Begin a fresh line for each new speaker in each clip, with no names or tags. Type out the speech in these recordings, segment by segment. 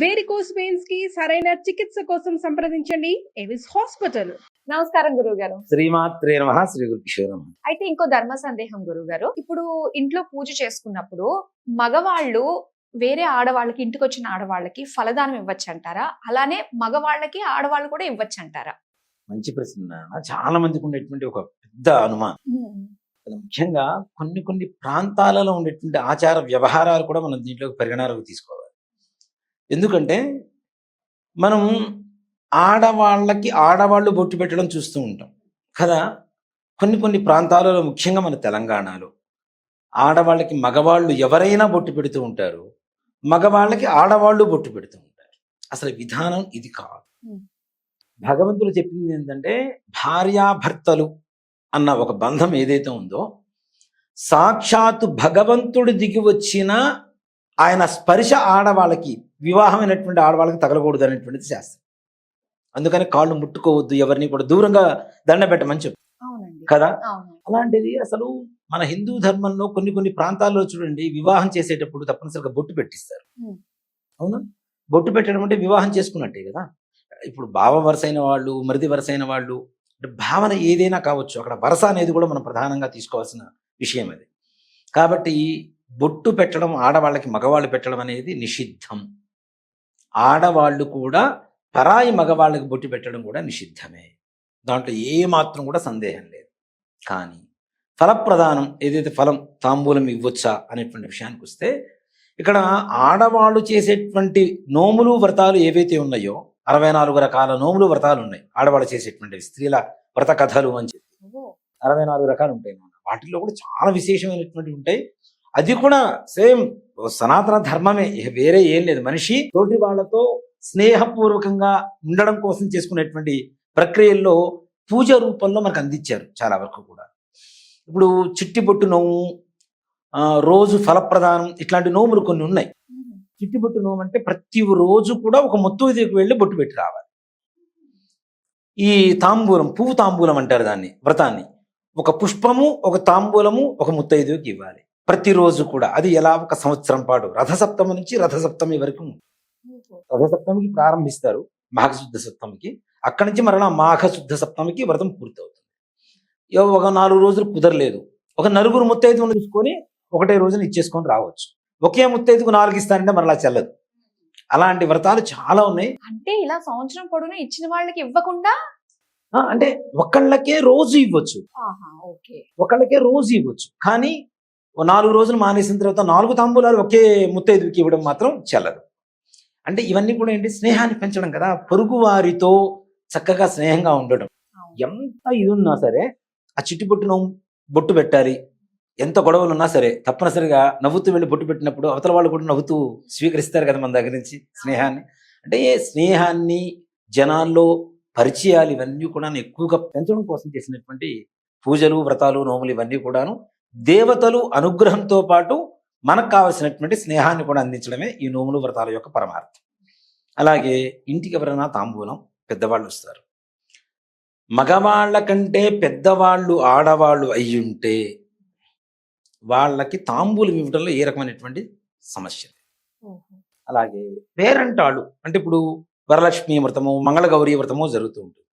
Varicose veins కి సరైన చికిత్స కోసం సంప్రదించండి ఎవిస్ హాస్పిటల్.
నమస్కారం గురువు గారు.
శ్రీమాత్రే నమః. శ్రీ గురుభ్యో నమః.
అయితే ఇంకో ధర్మ సందేహం గురువు గారు, ఇప్పుడు ఇంట్లో పూజ చేసుకున్నప్పుడు మగవాళ్ళు వేరే ఆడవాళ్ళకి, ఇంటికి వచ్చిన ఆడవాళ్ళకి ఫలదానం ఇవ్వచ్చు అంటారా? అలానే మగవాళ్ళకి ఆడవాళ్ళు కూడా ఇవ్వచ్చు అంటారా?
మంచి ప్రశ్న. చాలా మందికి ఉండేటువంటి ఒక పెద్ద అనుమానం. ముఖ్యంగా కొన్ని ప్రాంతాలలో ఉండేటువంటి ఆచార వ్యవహారాలు కూడా మనం దీంట్లోకి పరిగణనలోకి తీసుకోవాలి. ఎందుకంటే మనం ఆడవాళ్ళకి ఆడవాళ్ళు బొట్టు పెట్టడం చూస్తూ ఉంటాం కదా. కొన్ని ప్రాంతాలలో, ముఖ్యంగా మన తెలంగాణలో ఆడవాళ్ళకి మగవాళ్ళు ఎవరైనా బొట్టు పెడుతూ ఉంటారు, మగవాళ్ళకి ఆడవాళ్ళు బొట్టు పెడుతూ ఉంటారు. అసలు విధానం ఇది కాదు. భగవంతుడు చెప్పింది ఏంటంటే, భార్యాభర్తలు అన్న ఒక బంధం ఏదైతే ఉందో, సాక్షాత్తు భగవంతుడు దిగి వచ్చిన ఆయన స్పర్శ ఆడవాళ్ళకి, వివాహమైనటువంటి ఆడవాళ్ళకి తగలకూడదు అనేటువంటిది శాస్త్రం. అందుకని కాళ్ళు ముట్టుకోవద్దు, ఎవరిని కూడా దూరంగా దండ పెట్టమని చెప్పు కదా. అలాంటిది అసలు మన హిందూ ధర్మంలో కొన్ని ప్రాంతాల్లో చూడండి, వివాహం చేసేటప్పుడు తప్పనిసరిగా బొట్టు పెట్టిస్తారు. అవునా? బొట్టు పెట్టడం అంటే వివాహం చేసుకున్నట్టే కదా. ఇప్పుడు బావ వరుస అయిన వాళ్ళు, మరిది వరుస అయిన వాళ్ళు, అంటే భావన ఏదైనా కావచ్చు, అక్కడ వరస అనేది కూడా మనం ప్రధానంగా తీసుకోవాల్సిన విషయం అది. కాబట్టి బొట్టు పెట్టడం ఆడవాళ్ళకి మగవాళ్ళు పెట్టడం అనేది నిషిద్ధం. ఆడవాళ్ళు కూడా పరాయి మగవాళ్ళకి బొట్టు పెట్టడం కూడా నిషిద్ధమే. దాంట్లో ఏ మాత్రం కూడా సందేహం లేదు. కానీ ఫలప్రదానం ఏదైతే, ఫలం తాంబూలం ఇవ్వచ్చా అనేటువంటి విషయానికి వస్తే, ఇక్కడ ఆడవాళ్ళు చేసేటువంటి నోములు వ్రతాలు ఏవైతే ఉన్నాయో, 64 రకాల నోములు వ్రతాలు ఉన్నాయి ఆడవాళ్ళు చేసేటువంటివి. స్త్రీల వ్రత కథలు అని చెప్పి 64 రకాలు ఉంటాయి. వాటిల్లో కూడా చాలా విశేషమైనటువంటి ఉంటాయి. అది కూడా సేమ్ సనాతన ధర్మమే, వేరే ఏం లేదు. మనిషి తోటి వాళ్ళతో స్నేహపూర్వకంగా ఉండడం కోసం చేసుకునేటువంటి ప్రక్రియల్లో పూజ రూపంలో మనకు అందించారు చాలా వరకు కూడా. ఇప్పుడు చిట్టి బొట్టు నోము, రోజు ఫలప్రదానం, ఇట్లాంటి నోములు కొన్ని ఉన్నాయి. చిట్టి బొట్టు నోము అంటే ప్రతి రోజు కూడా ఒక ముత్తైదువుకి వెళ్ళి బొట్టు పెట్టి రావాలి. ఈ తాంబూలం, పువ్వు తాంబూలం అంటారు దాన్ని, వ్రతాన్ని. ఒక పుష్పము, ఒక తాంబూలము ఒక ముత్తైదువుకి ఇవ్వాలి ప్రతిరోజు కూడా. అది ఎలా, ఒక సంవత్సరం పాటు, రథసప్తమి నుంచి రథసప్తమి వరకు. రథసప్తమికి ప్రారంభిస్తారు, మాఘశుద్ధ సప్తమికి. అక్కడి నుంచి మరలా మాఘశుద్ధ సప్తమికి వ్రతం పూర్తవుతుంది. ఒక 4 రోజులు కుదరలేదు, ఒక 4 ముత్తైదువులు చూసుకొని ఒకటే రోజున ఇచ్చేసుకొని రావచ్చు. ఒకే ముత్తైదుకు 4 ఇస్తారంటే మరలా చెల్లదు. అలాంటి వ్రతాలు చాలా ఉన్నాయి.
అంటే ఇలా సంవత్సరం పొడవునా ఇచ్చిన వాళ్ళకి ఇవ్వకుండా,
అంటే ఒకళ్ళకే రోజు ఇవ్వచ్చు, ఒకళ్ళకే రోజు ఇవ్వచ్చు. కానీ 4 రోజులు మానేసిన తర్వాత 4 తాంబూలాలు ఒకే ముత్తైదుకి ఇవ్వడం మాత్రం చెల్లదు. అంటే ఇవన్నీ కూడా ఏంటి, స్నేహాన్ని పెంచడం కదా. పొరుగు వారితో చక్కగా స్నేహంగా ఉండడం. ఎంత ఇది ఉన్నా సరే ఆ చిట్టి బొట్టును బొట్టు పెట్టాలి. ఎంత గొడవలు ఉన్నా సరే తప్పనిసరిగా నవ్వుతూ వెళ్ళి బొట్టు పెట్టినప్పుడు అవతల వాళ్ళు కూడా నవ్వుతూ స్వీకరిస్తారు కదా మన దగ్గర నుంచి స్నేహాన్ని. అంటే స్నేహాన్ని జనాల్లో పరిచయాలు ఇవన్నీ కూడా ఎక్కువగా పెంచడం కోసం చేసినటువంటి పూజలు, వ్రతాలు, నోములు ఇవన్నీ కూడాను దేవతలు అనుగ్రహంతో పాటు మనకు కావలసినటువంటి స్నేహాన్ని కూడా అందించడమే ఈ నోములు, వ్రతాల యొక్క పరమార్థం. అలాగే ఇంటికి ఎవరైనా తాంబూలం పెద్దవాళ్ళు వస్తారు, మగవాళ్ళ కంటే పెద్దవాళ్ళు ఆడవాళ్ళు అయ్యుంటే వాళ్ళకి తాంబూలం ఇవ్వడంలో ఏ రకమైనటువంటి సమస్య. అలాగే పేరంటాళ్ళు అంటే ఇప్పుడు వరలక్ష్మి వ్రతము, మంగళగౌరీ వ్రతము జరుగుతూ ఉంటుంది.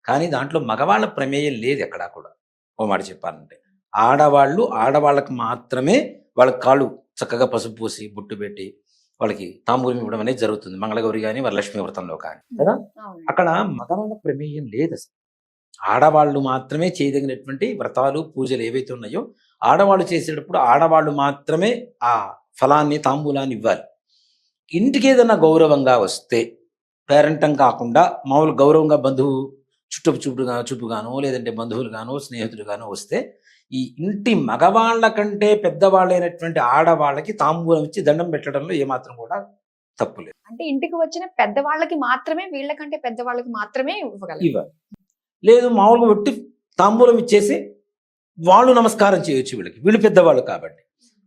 కానీ దాంట్లో మగవాళ్ళ ప్రమేయం లేదు ఎక్కడా కూడా. ఓ మాట చెప్పాలంటే ఆడవాళ్ళకి మాత్రమే వాళ్ళ కాళ్ళు చక్కగా పసుపు పూసి బొట్టు పెట్టి వాళ్ళకి తాంబూలం ఇవ్వడం అనేది జరుగుతుంది, మంగళగౌరి కానీ వరలక్ష్మి వ్రతంలో కానీ కదా. అక్కడ మగవాళ్ళ ప్రమేయం లేదు అసలు. ఆడవాళ్ళు మాత్రమే చేయదగినటువంటి వ్రతాలు, పూజలు ఏవైతే ఉన్నాయో ఆడవాళ్ళు చేసేటప్పుడు ఆడవాళ్ళు మాత్రమే ఆ ఫలాన్ని, తాంబూలాన్ని ఇవ్వాలి. ఇంటికి ఏదైనా గౌరవంగా వస్తే, పేరెంటం కాకుండా మామూలు గౌరవంగా బంధువు చూపుగానో లేదంటే బంధువులు గానో స్నేహితులు గానో వస్తే, ఈ ఇంటి మగవాళ్ళ కంటే పెద్దవాళ్ళైనటువంటి ఆడవాళ్ళకి తాంబూలం ఇచ్చి దండం పెట్టడంలో ఏమాత్రం కూడా తప్పు లేదు.
అంటే ఇంటికి వచ్చిన పెద్దవాళ్ళకి మాత్రమే, వీళ్ళకంటే పెద్దవాళ్ళకి మాత్రమే
ఇవ్వాలి. లేదు మామూలుగా పెట్టి తాంబూలం ఇచ్చేసి వాళ్ళు నమస్కారం చేయొచ్చు, వీళ్ళు పెద్దవాళ్ళు కాబట్టి.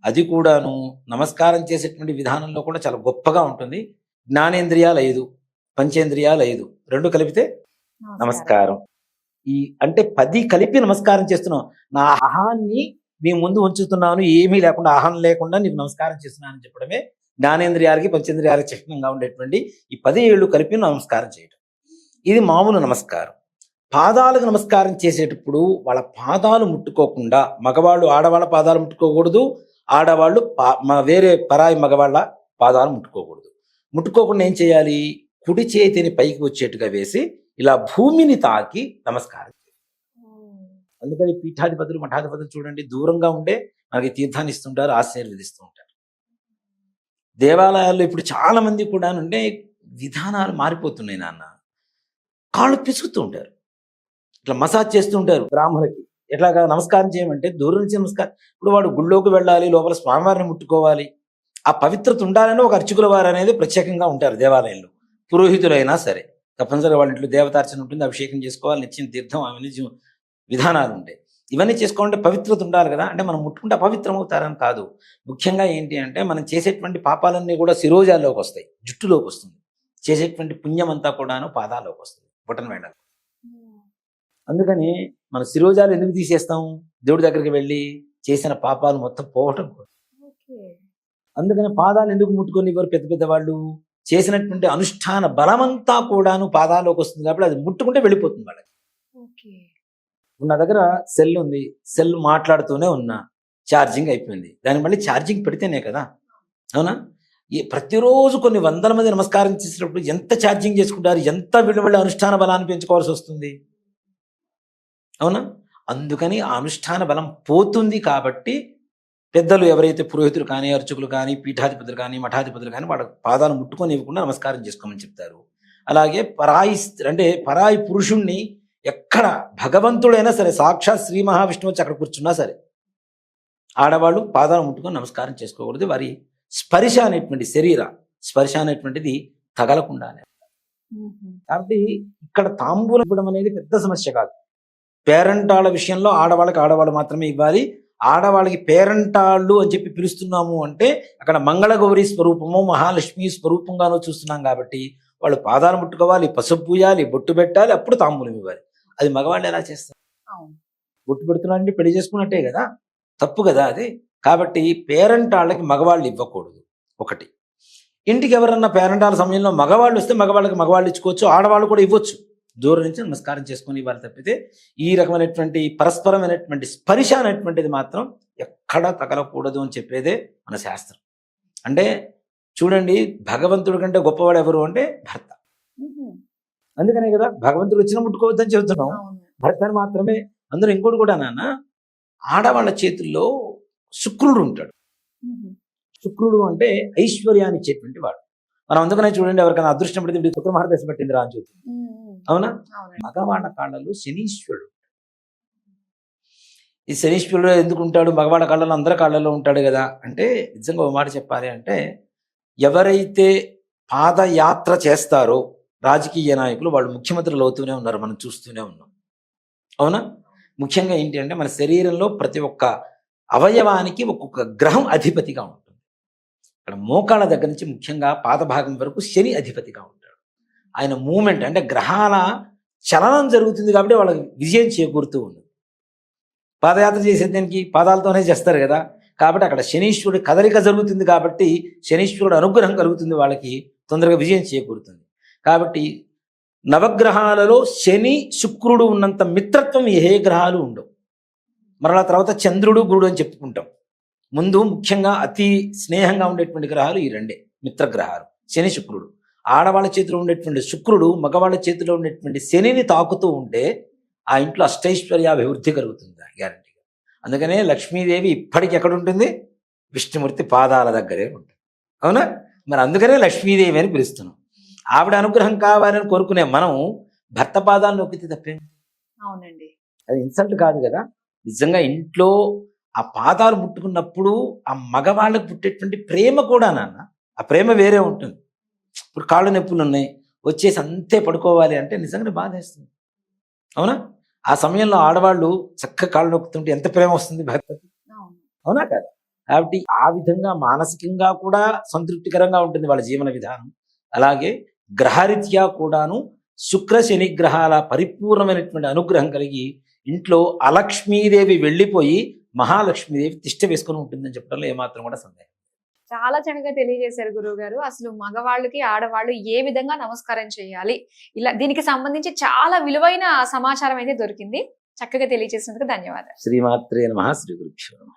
అది కూడాను నమస్కారం చేసేటువంటి విధానంలో కూడా చాలా గొప్పగా ఉంటుంది. జ్ఞానేంద్రియాలు 5, పంచేంద్రియాలు 5, 2 కలిపితే నమస్కారం. ఈ అంటే 10 కలిపి నమస్కారం చేస్తున్నాం. నా అహాన్ని నీ ముందు ఉంచుతున్నాను, ఏమీ లేకుండా, అహం లేకుండా నీకు నమస్కారం చేస్తున్నాను అని చెప్పడమే జ్ఞానేంద్రియాలకి పంచేంద్రియాలకి చిహ్నంగా ఉండేటువంటి ఈ 10 ఏళ్ళు కలిపి నమస్కారం చేయటం. ఇది మామూలు నమస్కారం. పాదాలకు నమస్కారం చేసేటప్పుడు వాళ్ళ పాదాలు ముట్టుకోకుండా, మగవాళ్ళు ఆడవాళ్ళ పాదాలు ముట్టుకోకూడదు, ఆడవాళ్ళు వేరే పరాయి మగవాళ్ళ పాదాలు ముట్టుకోకూడదు. ముట్టుకోకుండా ఏం చేయాలి? కుడి చేతిని పైకి వచ్చేట్టుగా వేసి ఇలా భూమిని తాకి నమస్కారం చేయాలి. అందుకని పీఠాధిపతులు మఠాధిపతులు చూడండి, దూరంగా ఉండే మనకి తీర్థాన్ని ఇస్తుంటారు, ఆశీర్వదిస్తూ ఉంటారు. దేవాలయాల్లో ఇప్పుడు చాలా మంది కూడా ఉండే విధానాలు మారిపోతున్నాయి నాన్న. కాళ్ళు పిసుకుతూ ఉంటారు, ఇట్లా మసాజ్ చేస్తూ ఉంటారు బ్రాహ్మణులకి. ఎట్లాగా నమస్కారం చేయమంటే దూరం నుంచి నమస్కారం. ఇప్పుడు వాడు గుళ్ళోకి వెళ్ళాలి, లోపల స్వామివారిని ముట్టుకోవాలి, ఆ పవిత్రత ఉండాలని ఒక అర్చకుల వారు అనేది ప్రత్యేకంగా ఉంటారు దేవాలయంలో. పురోహితులైనా సరే తప్పనిసరిగా వాళ్ళ ఇంట్లో దేవతార్చన ఉంటుంది, అభిషేకం చేసుకోవాలి, నిత్యం తీర్థం, అవన్నీ విధానాలు ఉంటాయి. ఇవన్నీ చేసుకోవాలంటే పవిత్రత ఉండాలి కదా. అంటే మనం ముట్టుకుంటే అపవిత్రం అవుతారని కాదు. ముఖ్యంగా ఏంటి అంటే మనం చేసేటువంటి పాపాలన్నీ కూడా శిరోజాల్లోకి వస్తాయి, జుట్టులోకి వస్తుంది. చేసేటువంటి పుణ్యం అంతా కూడాను పాదాల్లోకి వస్తుంది, బొటన వేళ. అందుకని మన శిరోజాలు ఎందుకు తీసేస్తాం? దేవుడి దగ్గరికి వెళ్ళి చేసిన పాపాలు మొత్తం పోవటం కోసం. అందుకని పాదాలు ఎందుకు ముట్టుకొని ఇవ్వరు పెద్ద పెద్ద వాళ్ళు? చేసినటువంటి అనుష్ఠాన బలమంతా కూడాను పాదాల్లోకి వస్తుంది కాబట్టి అది ముట్టుకుంటే వెళ్ళిపోతుంది వాళ్ళకి. నా దగ్గర సెల్ ఉంది, సెల్ మాట్లాడుతూనే ఉన్నా, ఛార్జింగ్ అయిపోయింది. దాన్ని మళ్ళీ ఛార్జింగ్ పెడితేనే కదా, అవునా? ప్రతిరోజు కొన్ని వందల మంది నమస్కారం చేసినప్పుడు ఎంత ఛార్జింగ్ చేసుకుంటారు, ఎంత వీళ్ళ అనుష్ఠాన బలాన్ని పెంచుకోవాల్సి వస్తుంది, అవునా? అందుకని ఆ అనుష్ఠాన బలం పోతుంది కాబట్టి పెద్దలు ఎవరైతే పురోహితులు కానీ, అర్చకులు కానీ, పీఠాధిపతులు కానీ, మఠాధిపతులు కానీ వాళ్ళ పాదాలు ముట్టుకొని ఇవ్వకుండా నమస్కారం చేసుకోమని చెప్తారు. అలాగే పరాయి పురుషుణ్ణి ఎక్కడ భగవంతుడైనా సరే, సాక్షాత్ శ్రీ మహావిష్ణువు వచ్చి అక్కడ కూర్చున్నా సరే ఆడవాళ్ళు పాదాలు ముట్టుకొని నమస్కారం చేసుకోకూడదు. వారి స్పర్శ అనేటువంటి శరీర స్పర్శ అనేటువంటిది తగలకుండానే. కాబట్టి ఇక్కడ తాంబూలం ఇవ్వడం అనేది పెద్ద సమస్య కాదు. పేరంటాళ్ళ విషయంలో ఆడవాళ్ళు మాత్రమే ఇవ్వాలి. ఆడవాళ్ళకి పేరంటాళ్ళు అని చెప్పి పిలుస్తున్నాము అంటే అక్కడ మంగళగౌరి స్వరూపము, మహాలక్ష్మి స్వరూపంగానో చూస్తున్నాం కాబట్టి వాళ్ళు పాదాలు ముట్టుకోవాలి, పసుపు పూయాలి, బొట్టు పెట్టాలి, అప్పుడు తాంబూలం ఇవ్వాలి. అది మగవాళ్ళు ఎలా చేస్తారు? బొట్టు పెడుతున్నారంటే పెళ్లి చేసుకున్నట్టే కదా, తప్పు కదా అది. కాబట్టి పేరంటాళ్ళకి మగవాళ్ళు ఇవ్వకూడదు. ఒకటి, ఇంటికి ఎవరన్నా పేరంటాల సమయంలో మగవాళ్ళు వస్తే మగవాళ్ళకి మగవాళ్ళు ఇచ్చుకోవచ్చు, ఆడవాళ్ళు కూడా ఇవ్వచ్చు. దూరం నుంచి నమస్కారం చేసుకుని ఇవ్వాలి తప్పితే ఈ రకమైనటువంటి పరస్పరమైనటువంటి స్పర్శ అనేటువంటిది మాత్రం ఎక్కడా తగలకూడదు అని చెప్పేదే మన శాస్త్రం. అంటే చూడండి, భగవంతుడి కంటే గొప్పవాడు ఎవరు అంటే భర్త. అందుకనే కదా భగవంతుడు వచ్చిన ముట్టుకోవద్దని చెబుతున్నాం, భర్తని మాత్రమే. అందులో ఇంకోటి కూడా నాన్న, ఆడవాళ్ళ చేతుల్లో శుక్రుడు ఉంటాడు. శుక్రుడు అంటే ఐశ్వర్యాన్ని ఇచ్చేటువంటి వాడు. మనం అందుకనే చూడండి, ఎవరికైనా అదృష్టం పడితే శుక్రమహార దశ పట్టింది రా అని చెబుతుంది, అవునా? మగవాళ్ళ కాళ్ళలో శనీశ్వరుడు. ఈ శనీశ్వరుడు ఎందుకు ఉంటాడు? మగవాళ్ళ కాళ్ళలో అందరి కాళ్ళలో ఉంటాడు కదా. అంటే నిజంగా ఒక మాట చెప్పాలి అంటే, ఎవరైతే పాదయాత్ర చేస్తారో రాజకీయ నాయకులు వాళ్ళు ముఖ్యమంత్రులు అవుతూనే ఉన్నారు, మనం చూస్తూనే ఉన్నాం, అవునా? ముఖ్యంగా ఏంటి అంటే మన శరీరంలో ప్రతి ఒక్క అవయవానికి ఒక్కొక్క గ్రహం అధిపతిగా ఉంటుంది. ఇక్కడ మోకాళ్ళ దగ్గర నుంచి ముఖ్యంగా పాదభాగం వరకు శని అధిపతిగా ఉంటాడు. ఆయన మూమెంట్ అంటే గ్రహాల చలనం జరుగుతుంది కాబట్టి వాళ్ళకి విజయం చేకూరుతూ ఉంది. పాదయాత్ర చేసేదానికి పాదాలతోనే చేస్తారు కదా, కాబట్టి అక్కడ శనీశ్వరుడి కదలిక జరుగుతుంది కాబట్టి శనీశ్వరుడు అనుగ్రహం కలుగుతుంది, వాళ్ళకి తొందరగా విజయం చేకూరుతుంది. కాబట్టి నవగ్రహాలలో శని శుక్రుడు ఉన్నంత మిత్రత్వం ఏ గ్రహాలు ఉండవు. మరలా తర్వాత చంద్రుడు గురుడు అని చెప్పుకుంటాం. ముందు ముఖ్యంగా అతి స్నేహంగా ఉండేటువంటి గ్రహాలు ఈ రెండే మిత్రగ్రహాలు, శని శుక్రుడు. ఆడవాళ్ళ చేతిలో ఉండేటువంటి శుక్రుడు మగవాళ్ళ చేతిలో ఉండేటువంటి శనిని తాకుతూ ఉంటే ఆ ఇంట్లో అష్టైశ్వర్యాభివృద్ధి కలుగుతుంది గ్యారంటీగా. అందుకనే లక్ష్మీదేవి ఇప్పటికి ఎక్కడ ఉంటుంది? విష్ణుమూర్తి పాదాల దగ్గరే ఉంటుంది, అవునా? మరి అందుకనే లక్ష్మీదేవి అని పిలుస్తున్నాం. ఆవిడ అనుగ్రహం కావాలని కోరుకునే మనం భర్త పాదాలు నొక్కితే తప్పేంటి?
అవునండి,
అది ఇన్సల్ట్ కాదు కదా. నిజంగా ఇంట్లో ఆ పాదాలు ముట్టుకున్నప్పుడు ఆ మగవాళ్ళకు పుట్టేటువంటి ప్రేమ కూడా నాన్న, ఆ ప్రేమ వేరే ఉంటుంది. ఇప్పుడు కాళ్ళు నొప్పులు ఉన్నాయి, వచ్చేసి అంతే పడుకోవాలి అంటే నిజంగానే బాధేస్తుంది, అవునా? ఆ సమయంలో ఆడవాళ్ళు చక్కగా కాళ్ళు నొక్కుతుంటే ఎంత ప్రేమ వస్తుంది భర్తకి, అవునా కదా? కాబట్టి ఆ విధంగా మానసికంగా కూడా సంతృప్తికరంగా ఉంటుంది వాళ్ళ జీవన విధానం. అలాగే గ్రహరీత్యా కూడాను శుక్ర శని గ్రహాల పరిపూర్ణమైనటువంటి అనుగ్రహం కలిగి ఇంట్లో అలక్ష్మీదేవి వెళ్ళిపోయి మహాలక్ష్మీదేవి తిష్ట వేసుకొని ఉంటుందని చెప్పడంలో ఏమాత్రం కూడా సందేహం.
చాలా చక్కగా తెలియజేశారు గురువు గారు. అసలు మగవాళ్ళకి ఆడవాళ్ళు ఏ విధంగా నమస్కారం చేయాలి, ఇలా దీనికి సంబంధించి చాలా విలువైన సమాచారం అయితే దొరికింది. చక్కగా తెలియజేసినందుకు ధన్యవాదాలు.
శ్రీమాత్రే నమః. శ్రీ గురుభ్యో నమః.